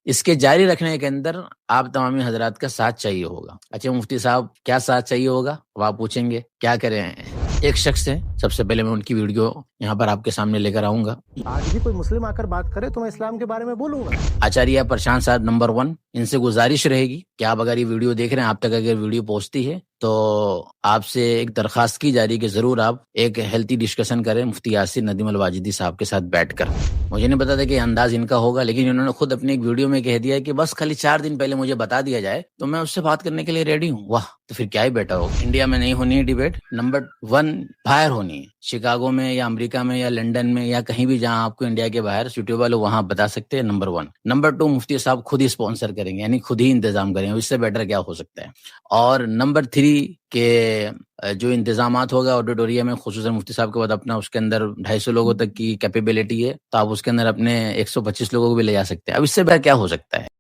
اس کے جاری رکھنے کے اندر آپ تمامی حضرات کا ساتھ چاہیے ہوگا. اچھا مفتی صاحب کیا ساتھ چاہیے ہوگا؟ وہ آپ پوچھیں گے کیا کریں. ایک شخص ہے، سب سے پہلے میں ان کی ویڈیو یہاں پر آپ کے سامنے لے کر آؤں گا. آج بھی کوئی مسلم آ کر بات کرے تو میں اسلام کے بارے میں بولوں گا. آچاریہ پرشانت صاحب نمبر 1، ان سے گزارش رہے گی کہ آپ اگر یہ ویڈیو دیکھ رہے ہیں، آپ تک اگر ویڈیو پہنچتی ہے تو آپ سے ایک درخواست کی جا رہی کہ ضرور آپ ایک ہیلتھی ڈسکشن کریں مفتی یاسر ندیم الواجدی صاحب کے ساتھ بیٹھ کر. مجھے نہیں پتا تھا کہ انداز ان کا ہوگا، لیکن انہوں نے خود اپنی ایک ویڈیو میں کہہ دیا کہ بس خالی 4 دن پہلے مجھے بتا دیا جائے تو میں اس سے بات کرنے کے لیے ریڈی ہوں. واہ، تو پھر کیا ہی بیٹا ہو. انڈیا میں نہیں ہونی ہے ڈیبیٹ. نمبر 1 باہر ہونی ہے، شکاگو میں یا امریکہ میں یا لنڈن میں یا کہیں بھی جہاں آپ کو انڈیا کے باہر سوٹیبل ہو وہاں بتا سکتے ہیں. نمبر 1. نمبر 2 مفتی صاحب خود ہی اسپانسر کریں گے، یعنی خود ہی انتظام کریں گے. اس سے بیٹر کیا ہو سکتا ہے. اور نمبر 3 کہ جو انتظامات ہوگا آڈیٹوریم میں، خصوصاً مفتی صاحب کے بعد اپنا اس کے اندر 250 لوگوں تک کی کیپیبلٹی ہے، تو آپ اس کے اندر اپنے 125 لوگوں کو بھی لے جا سکتے ہیں. اب اس سے بڑا کیا ہو سکتا ہے.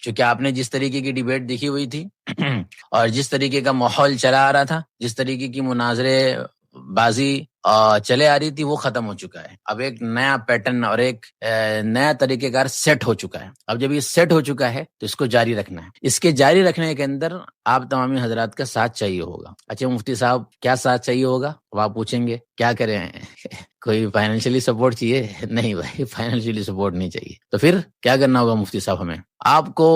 چونکہ آپ نے جس طریقے کی ڈیبیٹ دیکھی ہوئی تھی اور جس طریقے کا ماحول چلا آ رہا تھا، جس طریقے کی مناظرے بازی چلے آ رہی تھی، وہ ختم ہو چکا ہے. اب ایک نیا پیٹرن اور ایک نیا طریقہ کار سیٹ ہو چکا ہے. اب جب یہ سیٹ ہو چکا ہے تو اس کو جاری رکھنا ہے. اس کے جاری رکھنے کے اندر آپ تمامی حضرات کا ساتھ چاہیے ہوگا. اچھا مفتی صاحب کیا ساتھ چاہیے ہوگا؟ وہ آپ پوچھیں گے کیا کریں. کوئی فائنینشلی سپورٹ چاہیے؟ نہیں بھائی، فائنینشلی سپورٹ نہیں چاہیے. تو پھر کیا کرنا ہوگا مفتی صاحب؟ ہمیں آپ کو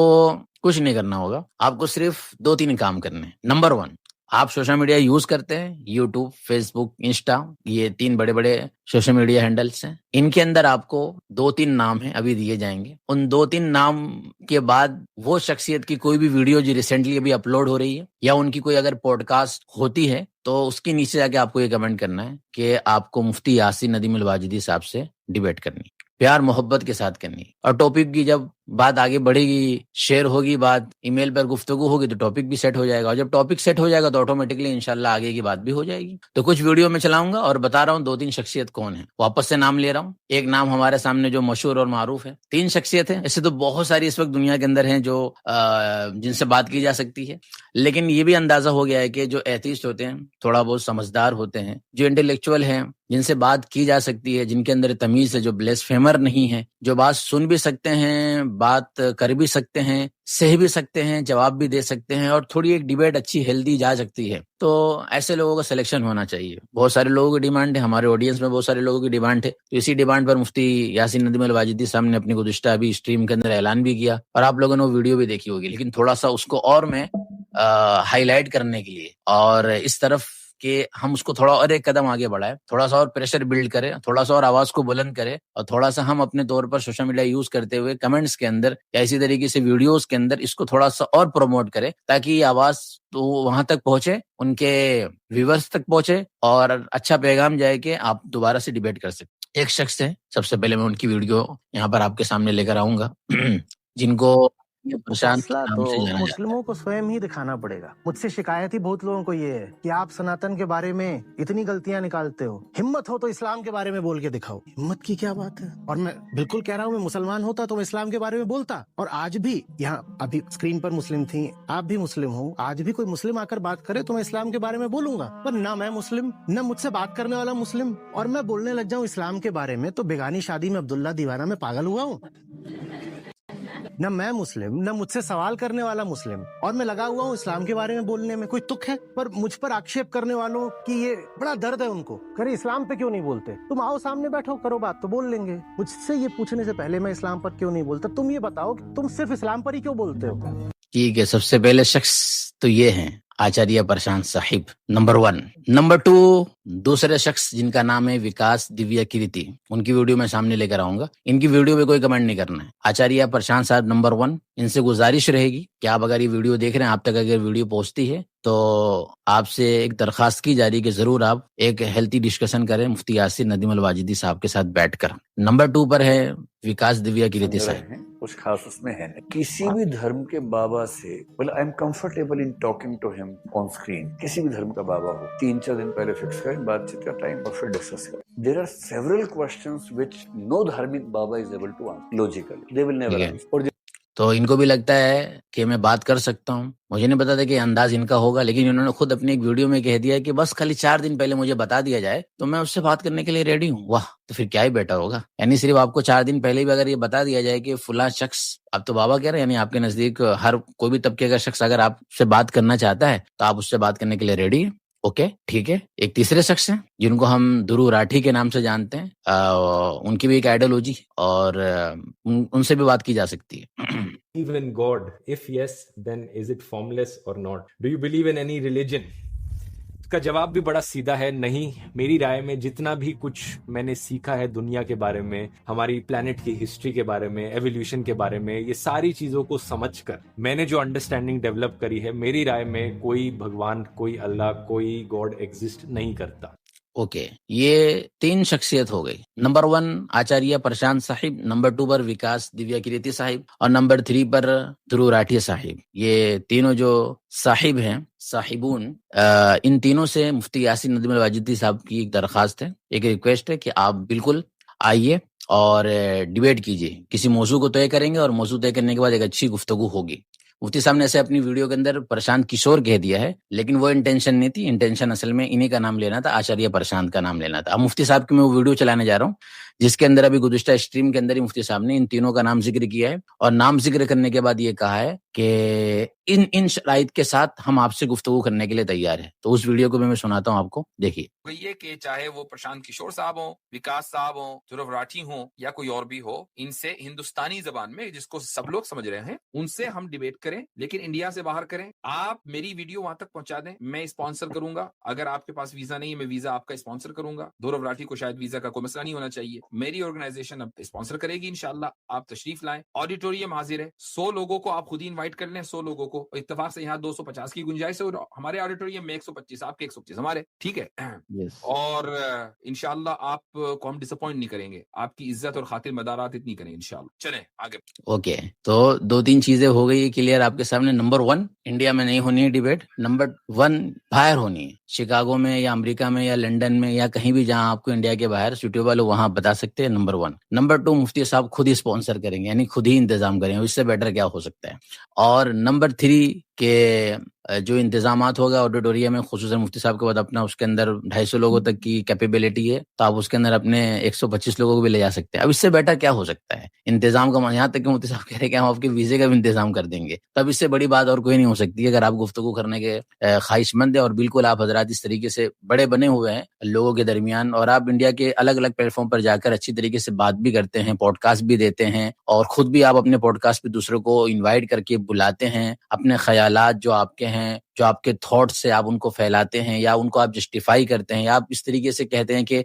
کچھ نہیں کرنا ہوگا. آپ کو صرف 2-3 کام کرنے ہیں. نمبر 1، آپ سوشل میڈیا یوز کرتے ہیں، یوٹیوب، فیس بک، انسٹا، یہ 3 بڑے بڑے سوشل میڈیا ہینڈلز ہیں. ان کے اندر آپ کو 2-3 نام ہیں ابھی دیے جائیں گے. ان 2-3 نام کے بعد وہ شخصیت کی کوئی بھی ویڈیو جو ریسنٹلی ابھی اپلوڈ ہو رہی ہے یا ان کی کوئی اگر پوڈ کاسٹ ہوتی ہے تو اس کے نیچے جا کے آپ کو یہ کمنٹ کرنا ہے کہ آپ کو مفتی یاسر ندیم الواجدی صاحب سے ڈیبیٹ کرنی، پیار محبت کے ساتھ کرنی. اور ٹاپک کی جب بات آگے بڑھے گی، شیئر ہوگی، بات ای میل پر گفتگو ہوگی تو ٹاپک بھی سیٹ ہو جائے گا. اور جب ٹاپک سیٹ ہو جائے گا تو آٹومیٹکلی انشاءاللہ آگے کی بات بھی ہو جائے گی. تو کچھ ویڈیو میں چلاؤں گا اور بتا رہا ہوں 2-3 شخصیت کون ہیں. واپس سے نام لے رہا ہوں. ایک نام ہمارے سامنے جو مشہور اور معروف ہے. 3 شخصیت ہیں. ایسے تو بہت ساری اس وقت دنیا کے اندر ہیں جو جن سے بات کی جا سکتی ہے، لیکن یہ بھی اندازہ ہو گیا ہے کہ جو ایتھیسٹ ہوتے ہیں، تھوڑا بہت سمجھدار ہوتے ہیں، جو انٹلیکچوئل ہیں، جن سے بات کی جا سکتی ہے، جن کے اندر تمیز ہے، جو بلیسفیمر نہیں ہے، جو بات سن بھی سکتے ہیں، بات کر بھی سکتے ہیں، سہ بھی سکتے ہیں، جواب بھی دے سکتے ہیں، اور تھوڑی ایک ڈیبیٹ اچھی ہیلدی جا سکتی ہے. تو ایسے لوگوں کا سلیکشن ہونا چاہیے. بہت سارے لوگوں کی ڈیمانڈ ہے، ہمارے آڈینس میں بہت سارے لوگوں کی ڈیمانڈ ہے. تو اسی ڈیمانڈ پر مفتی یاسر ندیم الواجدی صاحب نے اپنی گزشتہ ابھی اسٹریم کے اندر اعلان بھی کیا اور آپ لوگوں نے وہ ویڈیو بھی دیکھی ہوگی. لیکن تھوڑا سا اس کو اور میں ہائی لائٹ کرنے کے لیے اور اس طرف کہ ہم اس کو تھوڑا اور ایک قدم آگے بڑھائیں، تھوڑا سا اور پریشر بلڈ کریں، تھوڑا سا اور آواز کو بلند کریں، اور تھوڑا سا ہم اپنے طور پر سوشل میڈیا یوز کرتے ہوئے کمنٹس کے اندر یا اسی طریقے سے ویڈیوز کے اندر اس کو تھوڑا سا اور پروموٹ کریں تاکہ یہ آواز تو وہاں تک پہنچے، ان کے ویورز تک پہنچے اور اچھا پیغام جائے کہ آپ دوبارہ سے ڈیبیٹ کر سکیں. ایک شخص ہے، سب سے پہلے میں ان کی ویڈیو یہاں پر آپ کے سامنے لے کر آؤں گا جن کو پرشانت کے فیصلہ نام تو سے جانا جاتا ہے. مسلموں کو سوئم ہی دکھانا پڑے گا. مجھ سے شکایت ہی بہت لوگوں کو یہ ہے کہ آپ سناتن کے بارے میں اتنی غلطیاں نکالتے ہو، ہمت ہو تو اسلام کے بارے میں بول کے دکھاؤ. ہمت کی کیا بات ہے؟ اور میں بالکل کہہ رہا ہوں، میں مسلمان ہوتا تو میں اسلام کے بارے میں بولتا. اور آج بھی یہاں ابھی اسکرین پر مسلم تھی، آپ بھی مسلم ہو، آج بھی کوئی مسلم آ کر بات کرے تو میں اسلام کے بارے میں بولوں گا. پر نہ میں مسلم، نہ مجھ سے بات کرنے والا مسلم، اور میں بولنے لگ جاؤں اسلام کے بارے میں تو بیگانی شادی میں عبداللہ دیوانہ میں پاگل ہوا ہوں. نہ میں مسلم، نہ مجھ سے سوال کرنے والا مسلم، اور میں لگا ہوا ہوں اسلام کے بارے میں بولنے میں. کوئی تک ہے؟ پر مجھ پر آکشیپ کرنے والوں کی یہ بڑا درد ہے. ان کو کرے اسلام پہ کیوں نہیں بولتے؟ تم آؤ سامنے بیٹھو، کرو بات تو بول لیں گے. مجھ سے یہ پوچھنے سے پہلے میں اسلام پر کیوں نہیں بولتا. تم یہ بتاؤ کہ تم صرف اسلام پر ہی کیوں بولتے ہو؟ ٹھیک ہے، سب سے پہلے شخص تو یہ ہیں آچاریہ پرشانت صاحب، نمبر 1. نمبر 2 دوسرے شخص جن کا نام ہے وکاس دیویا کریتی، ان کی ویڈیو میں سامنے لے کر آؤں گا. ان کی ویڈیو پہ کوئی کمنٹ نہیں کرنا ہے. آچاریہ پرشانت صاحب نمبر 1، ان سے گزارش رہے گی کہ آپ اگر یہ ویڈیو دیکھ رہے ہیں، آپ تک اگر ویڈیو پہنچتی ہے تو آپ سے ایک درخواست کی جا رہی کہ ضرور آپ ایک ہیلتھی ڈسکشن کریں مفتی یاسر ندیم الواجدی صاحب کے ساتھ بیٹھ کر. نمبر 2 پر ہے وکاس دیویا کریتی صاحب. کچھ خاص اس میں ہے نہیں. کسی بھی دھرم کے بابا سے I am comfortable in talking to him on screen. کسی بھی دھرم کا بابا ہو، 3-4 دن پہلے فکس کریں بات چیت کا ٹائم اور پھر ڈسکس کریں. There are several questions which no دھارمک بابا is able to answer logically. They will never answer. اور تو ان کو بھی لگتا ہے کہ میں بات کر سکتا ہوں. مجھے نہیں پتا تھا کہ انداز ان کا ہوگا, لیکن انہوں نے خود اپنی ایک ویڈیو میں کہہ دیا کہ بس خالی 4 دن پہلے مجھے بتا دیا جائے تو میں اس سے بات کرنے کے لیے ریڈی ہوں. واہ, تو پھر کیا ہی بیٹر ہوگا. یعنی صرف آپ کو 4 دن پہلے بھی اگر یہ بتا دیا جائے کہ فلاں شخص, اب تو بابا کہہ رہے ہیں, یعنی آپ کے نزدیک ہر کوئی بھی طبقے کا شخص اگر آپ سے بات کرنا چاہتا ہے تو آپ اس سے بات کرنے کے لیے ریڈی ہیں. اوکے, ٹھیک ہے. ایک تیسرے شخص ہیں جن کو ہم دھرو راٹھی کے نام سے جانتے ہیں. ان کی بھی ایک آئیڈیالوجی اور ان سے بھی بات کی جا سکتی ہے. Believe in God? If yes, then is it formless or not? Do you believe in any religion? اس کا جواب بھی بڑا سیدھا ہے, نہیں. میری رائے میں جتنا بھی کچھ میں نے سیکھا ہے دنیا کے بارے میں, ہماری پلانٹ کی ہسٹری کے بارے میں, ایولیوشن کے بارے میں, یہ ساری چیزوں کو سمجھ کر میں نے جو انڈرسٹینڈنگ ڈیولپ کری ہے, میری رائے میں کوئی بھگوان, کوئی اللہ, کوئی گاڈ ایگزسٹ نہیں کرتا. اوکے, یہ 3 شخصیت ہو گئی. نمبر 1 آچاریہ پرشانت صاحب, نمبر 2 پر وکاس دیویا کریتی صاحب, اور نمبر 3 پر دھرو راٹھی صاحب. یہ تینوں جو صاحب ہیں, صاحبون, ان تینوں سے مفتی یاسین ندیم الواجدی صاحب کی ایک درخواست ہے, ایک ریکویسٹ ہے کہ آپ بالکل آئیے اور ڈیبیٹ کیجیے. کسی موضوع کو طے کریں گے اور موضوع طے کرنے کے بعد ایک اچھی گفتگو ہوگی. مفتی صاحب نے ایسے اپنی ویڈیو کے اندر پرشانت کشور کہہ دیا ہے, لیکن وہ انٹینشن نہیں تھی. انٹینشن اصل میں انہی کا نام لینا تھا, آچاریہ پرشانت کا نام لینا تھا. اب مفتی صاحب کی میں وہ ویڈیو چلانے جا رہا ہوں جس کے اندر ابھی گزشتہ اسٹریم کے اندر ہی مفتی صاحب نے ان تینوں کا نام ذکر کیا ہے, اور نام ذکر کرنے کے بعد یہ کہا ہے کہ ان شرائط کے ساتھ ہم آپ سے گفتگو کرنے کے لیے تیار ہیں. تو اس ویڈیو کو میں سناتا ہوں آپ کو, دیکھیے. یہ کہ چاہے وہ پرشانت کشور صاحب ہوں, وکاس صاحب ہوں, دھرو راٹھی ہوں یا کوئی اور بھی ہو, ان سے ہندوستانی زبان میں جس کو سب لوگ سمجھ رہے ہیں ان سے ہم ڈیبیٹ کریں, لیکن انڈیا سے باہر کریں. آپ میری ویڈیو وہاں تک پہنچا دیں, میں اسپانسر کروں گا. اگر آپ کے پاس ویزا نہیں ہے, میں ویزا آپ کا اسپانسر کروں گا. دھرو راٹھی کو شاید ویزا کا کوئی مسئلہ نہیں ہونا چاہیے, میری آرگنائزیشن اب اسپانسر کرے گی انشاءاللہ. آپ تشریف لائیں, آڈیٹوریم حاضر ہے. 100 لوگوں کو آپ خود ہی انوائٹ کر لیں, 100 لوگوں کو. اتفاق سے یہاں 250 کی گنجائش ہے, اور ہمارے آڈیٹوریم میں 125, آپ کے 125 ہمارے, ٹھیک ہے. اور انشاءاللہ آپ کو ہم ڈسپوائنٹ نہیں کریں گے, آپ کی عزت اور خاطر مدارات اتنی کریں انشاءاللہ. چلیں آگے. اوکے, تو 2-3 چیزیں ہو گئی کلیئر آپ کے سامنے. نمبر 1 انڈیا میں نہیں ہونی ہے ڈیبیٹ. نمبر 1 باہر ہونی ہے, شکاگو میں یا امریکہ میں یا لنڈن میں یا کہیں بھی جہاں آپ کو انڈیا کے باہر سوٹیبل ہو وہاں بتا سکتے ہیں. نمبر 1. نمبر 2 مفتی صاحب خود ہی اسپانسر کریں گے, یعنی خود ہی انتظام کریں گے. اس سے بیٹر کیا ہو سکتا ہے. اور نمبر 3 کہ جو انتظامات ہوگا آڈیٹوریم میں, خصوصاً مفتی صاحب کے بعد اپنا اس کے اندر 250 لوگوں تک کی کیپیبلٹی ہے, تو آپ اس کے اندر اپنے 125 لوگوں کو بھی لے جا سکتے ہیں. اب اس سے بیٹر کیا ہو سکتا ہے انتظام کا. یہاں تک کہ مفتی صاحب کہہ رہے ہیں کہ ہم آپ کے ویزے کا بھی انتظام کر دیں گے. تب اس سے بڑی بات اور کوئی نہیں ہو سکتی. اگر آپ گفتگو کرنے کے خواہش مند ہیں اور بالکل آپ حضرات اس طریقے سے بڑے بنے ہوئے ہیں لوگوں کے درمیان, اور آپ انڈیا کے الگ الگ پلیٹ فارم پر جا کر اچھی طریقے سے بات بھی کرتے ہیں, پوڈ کاسٹ بھی دیتے ہیں, اور خود بھی آپ اپنے پوڈ کاسٹ پہ دوسروں کو انوائٹ کر کے بلاتے ہیں, اپنے خیالات جو آپ کے ہیں, جو آپ کے تھاٹس سے آپ ان کو پھیلاتے ہیں یا ان کو آپ جسٹیفائی کرتے ہیں, یا آپ اس طریقے سے کہتے ہیں کہ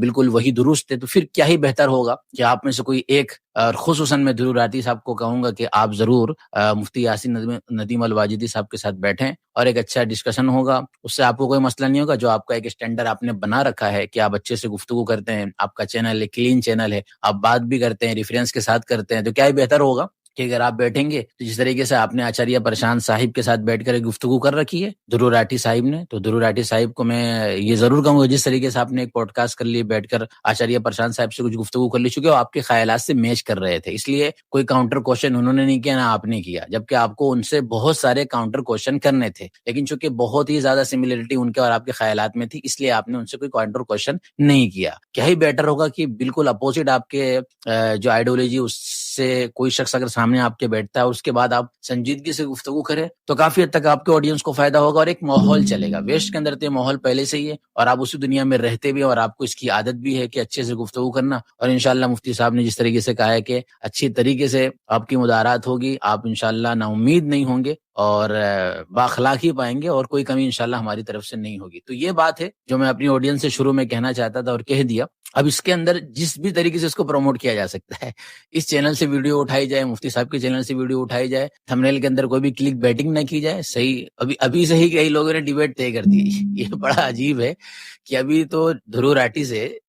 بالکل وہی درست ہے, تو پھر کیا ہی بہتر ہوگا کہ آپ میں سے کوئی ایک, اور خصوصاً میں دھرو راٹھی صاحب کو کہوں گا کہ آپ ضرور مفتی یاسین ندیم الواجدی صاحب کے ساتھ بیٹھیں اور ایک اچھا ڈسکشن ہوگا. اس سے آپ کو کوئی مسئلہ نہیں ہوگا. جو آپ کا ایک اسٹینڈرڈ آپ نے بنا رکھا ہے کہ آپ اچھے سے گفتگو کرتے ہیں, آپ کا چینل ہے کلین چینل ہے, آپ بات بھی کرتے ہیں, ریفرنس کے ساتھ کرتے ہیں, تو کیا ہی بہتر ہوگا کہ اگر آپ بیٹھیں گے تو جس طریقے سے آپ نے آچاریہ پرشانت صاحب کے ساتھ بیٹھ کر گفتگو کر رکھی ہے دھرو راٹھی صاحب نے, تو دھرو راٹھی صاحب کو میں یہ ضرور کہوں گا جس طریقے سے آپ نے ایک پوڈ کاسٹ کر لی, بیٹھ کر آچاریہ پرشانت صاحب سے کچھ گفتگو کر لی, چونکہ وہ آپ کے خیالات سے میچ کر رہے تھے, اس لیے کوئی کاؤنٹر کوشچن انہوں نے نہیں کیا نہ آپ نے کیا, جبکہ آپ کو ان سے بہت سارے کاؤنٹر کوشچن کرنے تھے, لیکن چونکہ بہت ہی زیادہ سملرٹی ان کے اور آپ کے خیالات میں تھی, اس لیے آپ نے ان سے کوئی کاؤنٹر کوشچن نہیں کیا. کیا ہی بیٹر ہوگا کہ بالکل اپوزٹ آپ کے جو آئیڈیالوجی اس سے کوئی شخص اگر سامنے آپ کے بیٹھتا ہے, اس کے بعد آپ سنجیدگی سے گفتگو کریں, تو کافی حد تک آپ کے آڈینس کو فائدہ ہوگا اور ایک ماحول چلے گا. ویسٹ کے اندر تو یہ ماحول پہلے سے ہی ہے اور آپ اسی دنیا میں رہتے بھی, اور آپ کو اس کی عادت بھی ہے کہ اچھے سے گفتگو کرنا. اور انشاءاللہ مفتی صاحب نے جس طریقے سے کہا ہے کہ اچھی طریقے سے آپ کی مدارات ہوگی, آپ انشاءاللہ نا امید نہیں ہوں گے اور باخلاق ہی پائیں گے, اور کوئی کمی انشاءاللہ ہماری طرف سے نہیں ہوگی. تو یہ بات ہے جو میں اپنی آڈینس سے شروع میں کہنا چاہتا تھا اور کہہ دیا. اب اس کے اندر جس بھی طریقے سے اس کو پروموٹ کیا جا سکتا ہے, اس چینل سے ویڈیو اٹھائی جائے, مفتی صاحب کے چینل سے ویڈیو اٹھائی جائے, تھمبنیل کے اندر کوئی بھی کلک بیٹنگ نہ کی جائے. صحیح ابھی سے ہی کئی لوگوں نے ڈیبیٹ طے کر دی. یہ بڑا عجیب ہے کہ ابھی تو دھرو راٹھی سے